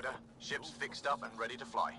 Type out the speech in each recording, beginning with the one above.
Ryder. Ship's fixed up and ready to fly.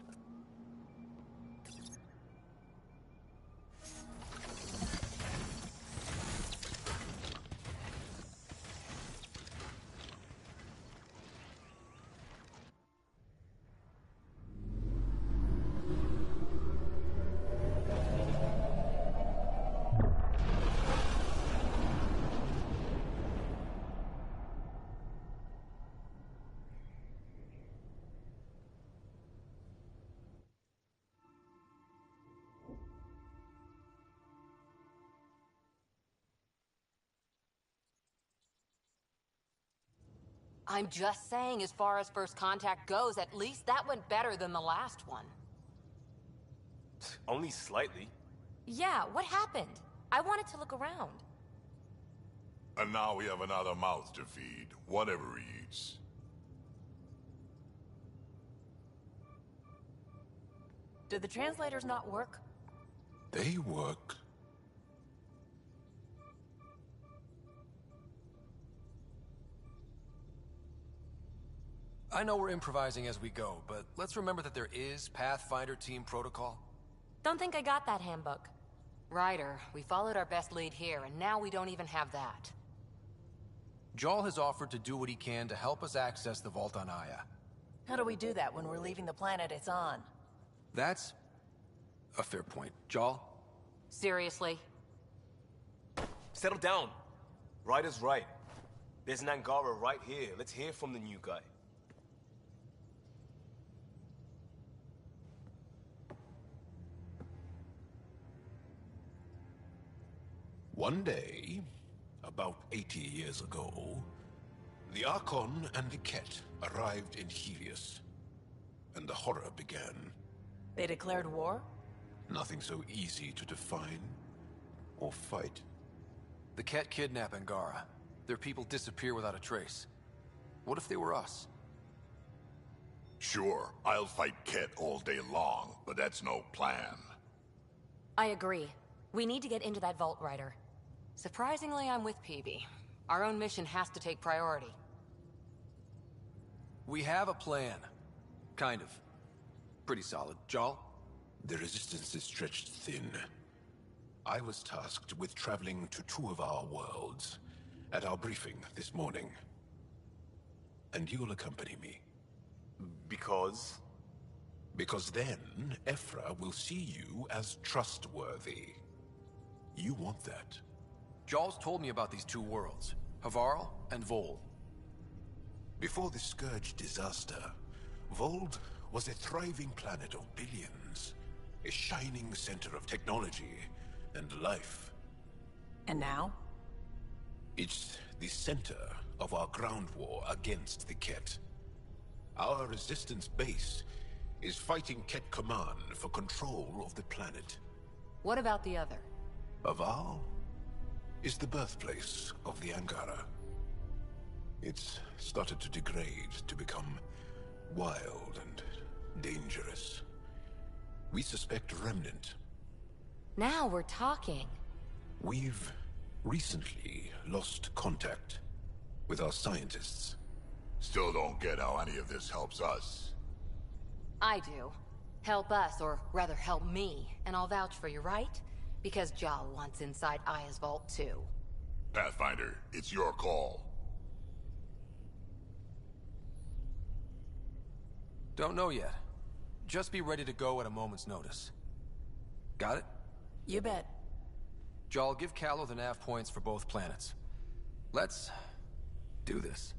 I'm just saying, as far as first contact goes, at least that went better than the last one. Only slightly. Yeah, what happened? I wanted to look around. And now we have another mouth to feed, whatever he eats. Did the translators not work? They work. I know we're improvising as we go, but let's remember that there is Pathfinder team protocol. Don't think I got that handbook. Ryder, we followed our best lead here, and now we don't even have that. Jarl has offered to do what he can to help us access the vault on Aya. How do we do that when we're leaving the planet it's on? That's a fair point. Jarl? Seriously? Settle down. Ryder's right. There's an Angara right here. Let's hear from the new guy. One day, about 80 years ago, the Archon and the Ket arrived in Helios, and the horror began. They declared war? Nothing so easy to define or fight. The Ket kidnap Angara. Their people disappear without a trace. What if they were us? Sure, I'll fight Ket all day long, but that's no plan. I agree. We need to get into that vault, Ryder. Surprisingly, I'm with PB. Our own mission has to take priority. We have a plan. Kind of. Pretty solid. Jarl? The resistance is stretched thin. I was tasked with traveling to two of our worlds at our briefing this morning. And you'll accompany me. Because? Because then, Ephra will see you as trustworthy. You want that. Jarl's told me about these two worlds, Havarl and Vold. Before the Scourge disaster, Vold was a thriving planet of billions. A shining center of technology and life. And now? It's the center of our ground war against the Ket. Our resistance base is fighting Ket Command for control of the planet. What about the other? Havarl is the birthplace of the Angara. It's started to degrade, to become wild and dangerous. We suspect Remnant. Now we're talking. We've recently lost contact with our scientists. Still don't get how any of this helps us. I do. Help us, or rather help me, and I'll vouch for you, right? Because Jarl wants inside Aya's vault too. Pathfinder, it's your call. Don't know yet. Just be ready to go at a moment's notice. Got it? You bet. Jarl, give Callow the nav points for both planets. Let's do this.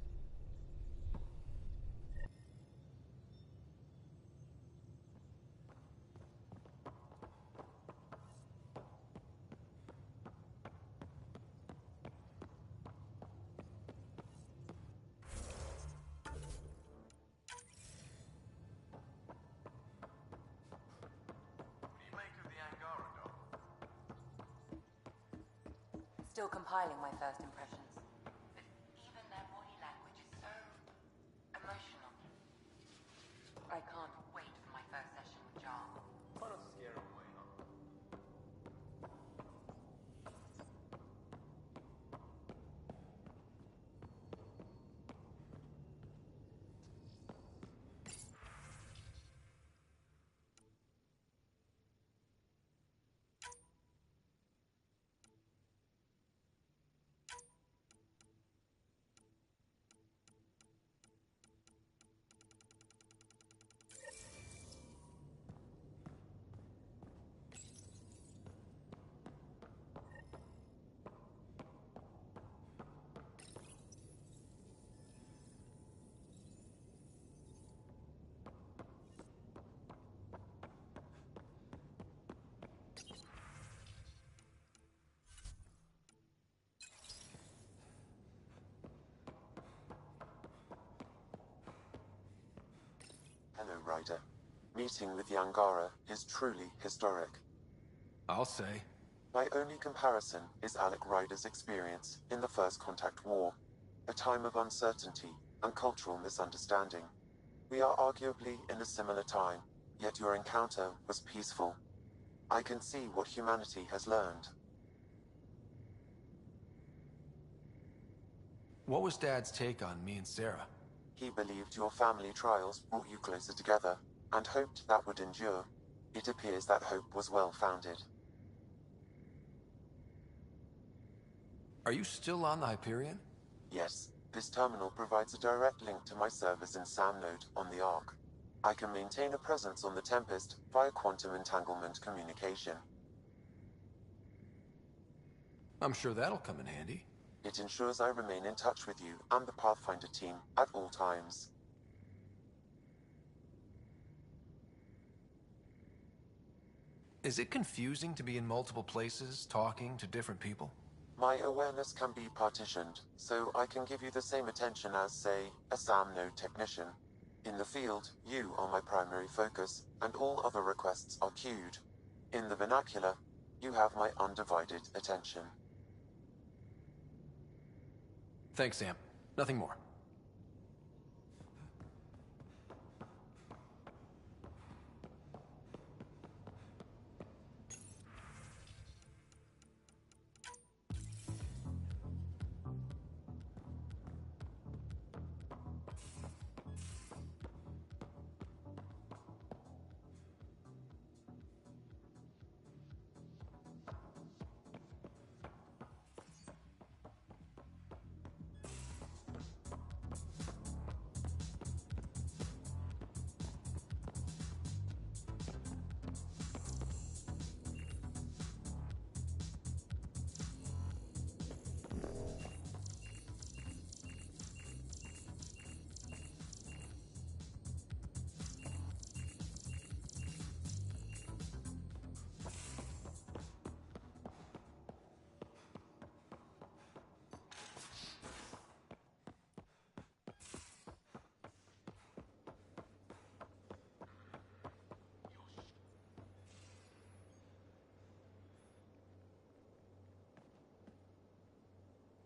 Still compiling my first impressions. But even their body language is so emotional. I can't wait for my first session with Jarl. Why not scare him away, huh? Hello, Ryder. Meeting with the Angara is truly historic. I'll say. My only comparison is Alec Ryder's experience in the First Contact War, a time of uncertainty and cultural misunderstanding. We are arguably in a similar time, yet your encounter was peaceful. I can see what humanity has learned. What was Dad's take on me and Sarah? He believed your family trials brought you closer together, and hoped that would endure. It appears that hope was well-founded. Are you still on the Hyperion? Yes, this terminal provides a direct link to my servers in SAM node on the Ark. I can maintain a presence on the Tempest via quantum entanglement communication. I'm sure that'll come in handy. It ensures I remain in touch with you and the Pathfinder team at all times. Is it confusing to be in multiple places, talking to different people? My awareness can be partitioned, so I can give you the same attention as, say, a SAM node technician. In the field, you are my primary focus, and all other requests are queued. In the vernacular, you have my undivided attention. Thanks, Sam. Nothing more.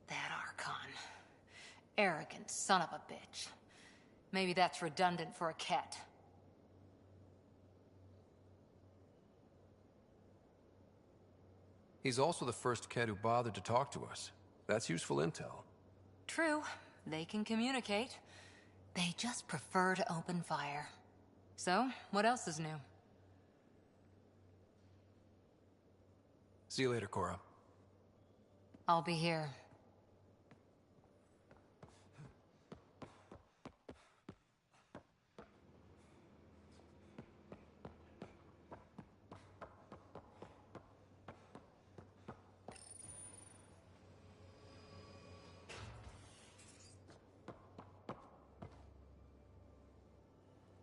That Archon. Arrogant son of a bitch. Maybe that's redundant for a cat. He's also the first kid who bothered to talk to us. That's useful intel. True. They can communicate. They just prefer to open fire. So, what else is new? See you later, Cora. I'll be here.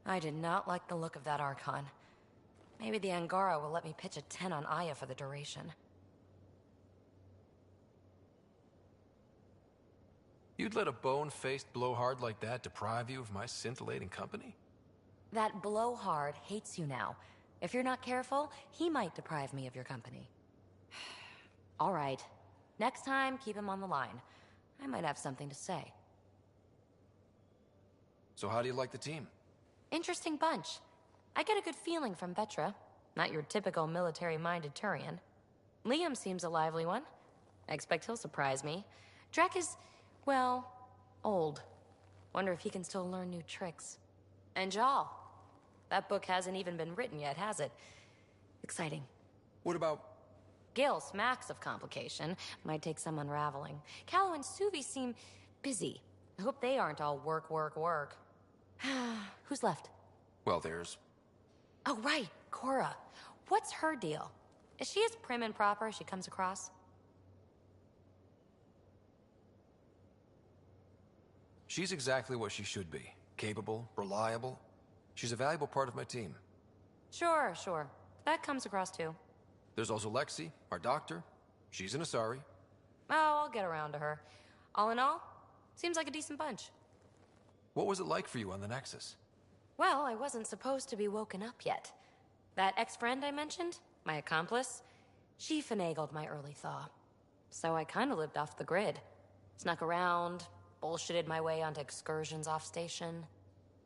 I did not like the look of that Archon. Maybe the Angara will let me pitch a 10 on Aya for the duration. You'd let a bone-faced blowhard like that deprive you of my scintillating company? That blowhard hates you now. If you're not careful, he might deprive me of your company. All right. Next time, keep him on the line. I might have something to say. So how do you like the team? Interesting bunch. I get a good feeling from Vetra. Not your typical military-minded Turian. Liam seems a lively one. I expect he'll surprise me. Drek is, well, old. Wonder if he can still learn new tricks. And Jal. That book hasn't even been written yet, has it? Exciting. What about... Gil smacks of complication. Might take some unraveling. Callow and Suvi seem busy. I hope they aren't all work, work, work. Who's left? Well, there's... Oh, right. Cora. What's her deal? Is she as prim and proper as she comes across? She's exactly what she should be. Capable, reliable. She's a valuable part of my team. Sure, sure. That comes across too. There's also Lexi, our doctor. She's an Asari. Oh, I'll get around to her. All in all, seems like a decent bunch. What was it like for you on the Nexus? Well, I wasn't supposed to be woken up yet. That ex-friend I mentioned, my accomplice, she finagled my early thaw. So I kinda lived off the grid. Snuck around, bullshitted my way onto excursions off station.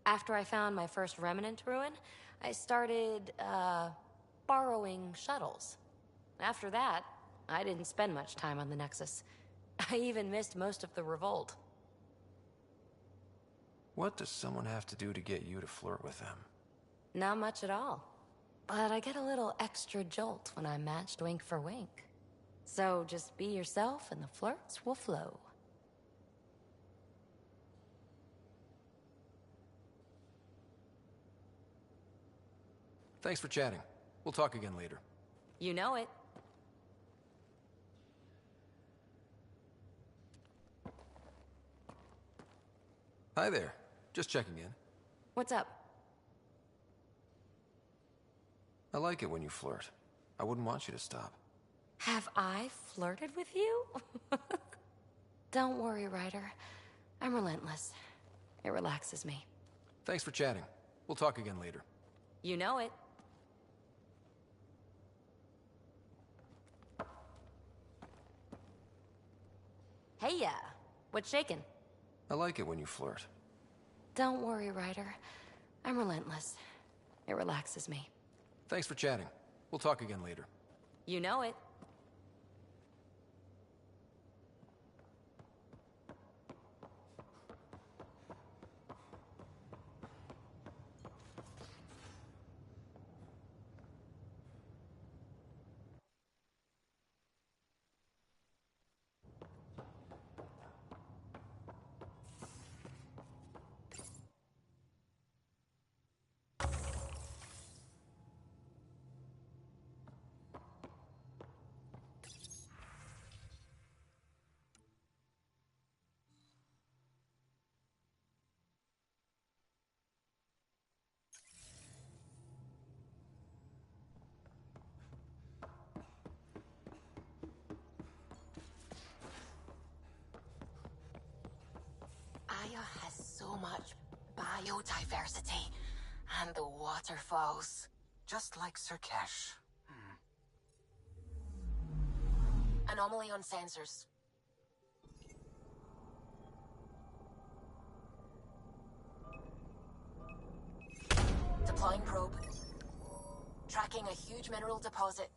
After I found my first remnant ruin, I started, borrowing shuttles. After that, I didn't spend much time on the Nexus. I even missed most of the revolt. What does someone have to do to get you to flirt with them? Not much at all. But I get a little extra jolt when I'm matched wink for wink. So just be yourself and the flirts will flow. Thanks for chatting. We'll talk again later. You know it. Hi there. Just checking in. What's up? I like it when you flirt. I wouldn't want you to stop. Have I flirted with you? Don't worry, Ryder. I'm relentless. It relaxes me. Thanks for chatting. We'll talk again later. You know it. Hey, ya. What's shaking? I like it when you flirt. Don't worry, Ryder. I'm relentless. It relaxes me. Thanks for chatting. We'll talk again later. You know it. Aya has so much biodiversity. And the waterfalls. Just like Sirkesh. Anomaly on sensors. Deploying probe. Tracking a huge mineral deposit